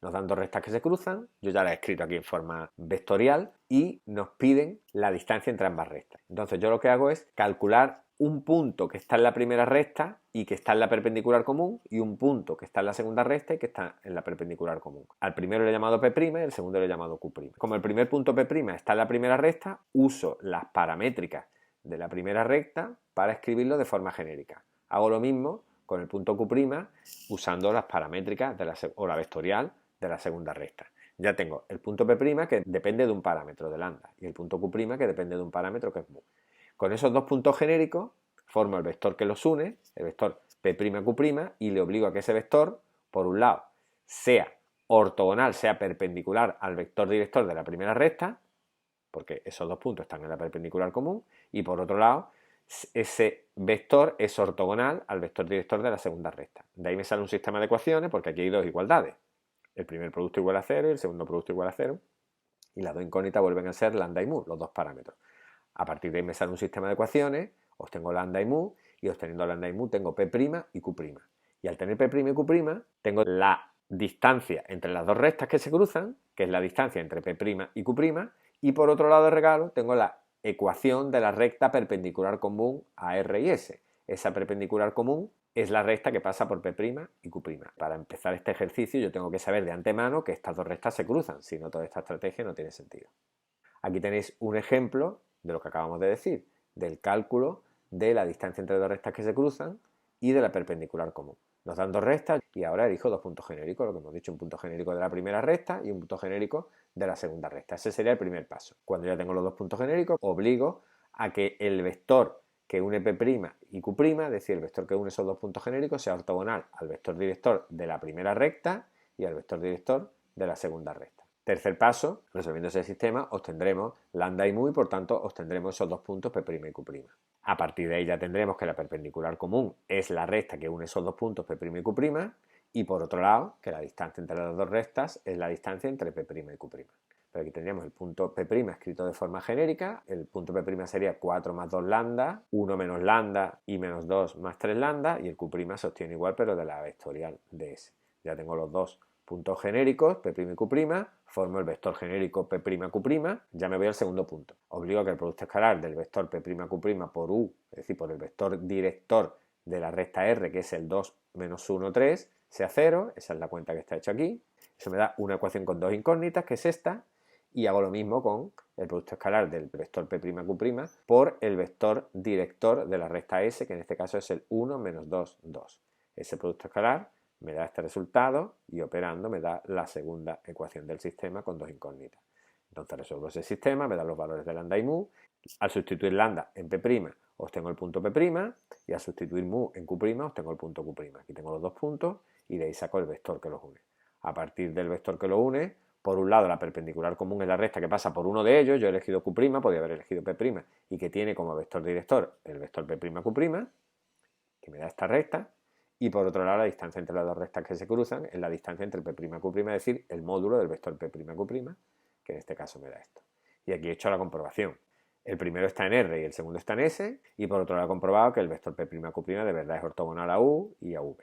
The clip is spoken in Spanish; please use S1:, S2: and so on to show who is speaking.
S1: Nos dan dos rectas que se cruzan, yo ya las he escrito aquí en forma vectorial y nos piden la distancia entre ambas rectas. Entonces yo lo que hago es calcular un punto que está en la primera recta y que está en la perpendicular común y un punto que está en la segunda recta y que está en la perpendicular común. Al primero le he llamado P' y al segundo le he llamado Q'. Como el primer punto P' está en la primera recta, uso las paramétricas de la primera recta para escribirlo de forma genérica. Hago lo mismo con el punto Q' usando las paramétricas o la vectorial de la segunda recta. Ya tengo el punto P' que depende de un parámetro de lambda y el punto Q' que depende de un parámetro que es mu. Con esos dos puntos genéricos formo el vector que los une, el vector P'Q', y le obligo a que ese vector, por un lado, sea ortogonal, sea perpendicular al vector director de la primera recta, porque esos dos puntos están en la perpendicular común, y por otro lado, ese vector es ortogonal al vector director de la segunda recta. De ahí me sale un sistema de ecuaciones, porque aquí hay dos igualdades. El primer producto igual a 0 y el segundo producto igual a 0. Y las dos incógnitas vuelven a ser lambda y mu, los dos parámetros. A partir de ahí me sale un sistema de ecuaciones, obtengo lambda y mu, y obteniendo lambda y mu tengo P' y Q'. Y al tener P' y Q', tengo la distancia entre las dos rectas que se cruzan, que es la distancia entre P' y Q', y por otro lado de regalo tengo la ecuación de la recta perpendicular común a R y S. Esa perpendicular común es la recta que pasa por P' y Q'. Para empezar este ejercicio yo tengo que saber de antemano que estas dos rectas se cruzan, si no toda esta estrategia no tiene sentido. Aquí tenéis un ejemplo de lo que acabamos de decir, del cálculo de la distancia entre dos rectas que se cruzan y de la perpendicular común. Nos dan dos rectas y ahora elijo dos puntos genéricos, lo que hemos dicho, un punto genérico de la primera recta y un punto genérico de la segunda recta. Ese sería el primer paso. Cuando ya tengo los dos puntos genéricos, obligo a que el vector que une P' y Q', es decir, el vector que une esos dos puntos genéricos, sea ortogonal al vector director de la primera recta y al vector director de la segunda recta. Tercer paso, resolviendo ese sistema, obtendremos lambda y mu y por tanto obtendremos esos dos puntos P' y Q'. A partir de ahí ya tendremos que la perpendicular común es la recta que une esos dos puntos P' y Q', y por otro lado, que la distancia entre las dos rectas es la distancia entre P' y Q'. Pero aquí tendríamos el punto P' escrito de forma genérica, el punto P' sería 4 más 2 lambda, 1 menos lambda y menos 2 más 3 lambda, y el Q' se obtiene igual pero de la vectorial de S. Ya tengo los dos puntos genéricos, P' y Q', formo el vector genérico P'Q', ya me voy al segundo punto. Obligo a que el producto escalar del vector P'Q' por U, es decir, por el vector director de la recta R, que es el 2 menos 1, 3, sea 0, esa es la cuenta que está hecha aquí. Eso me da una ecuación con dos incógnitas, que es esta, y hago lo mismo con el producto escalar del vector P'Q' por el vector director de la recta S, que en este caso es el 1 menos 2, 2. Ese producto escalar me da este resultado y operando me da la segunda ecuación del sistema con dos incógnitas. Entonces resuelvo ese sistema, me da los valores de lambda y mu. Al sustituir lambda en P' obtengo el punto P' y al sustituir mu en Q' obtengo el punto Q'. Aquí tengo los dos puntos y de ahí saco el vector que los une. A partir del vector que los une, por un lado la perpendicular común es la recta que pasa por uno de ellos, yo he elegido Q', podría haber elegido P' y que tiene como vector director el vector P'Q', que me da esta recta. Y por otro lado, la distancia entre las dos rectas que se cruzan es la distancia entre P'Q', es decir, el módulo del vector P'Q', que en este caso me da esto. Y aquí he hecho la comprobación. El primero está en R y el segundo está en S, y por otro lado he comprobado que el vector P'Q' de verdad es ortogonal a U y a V.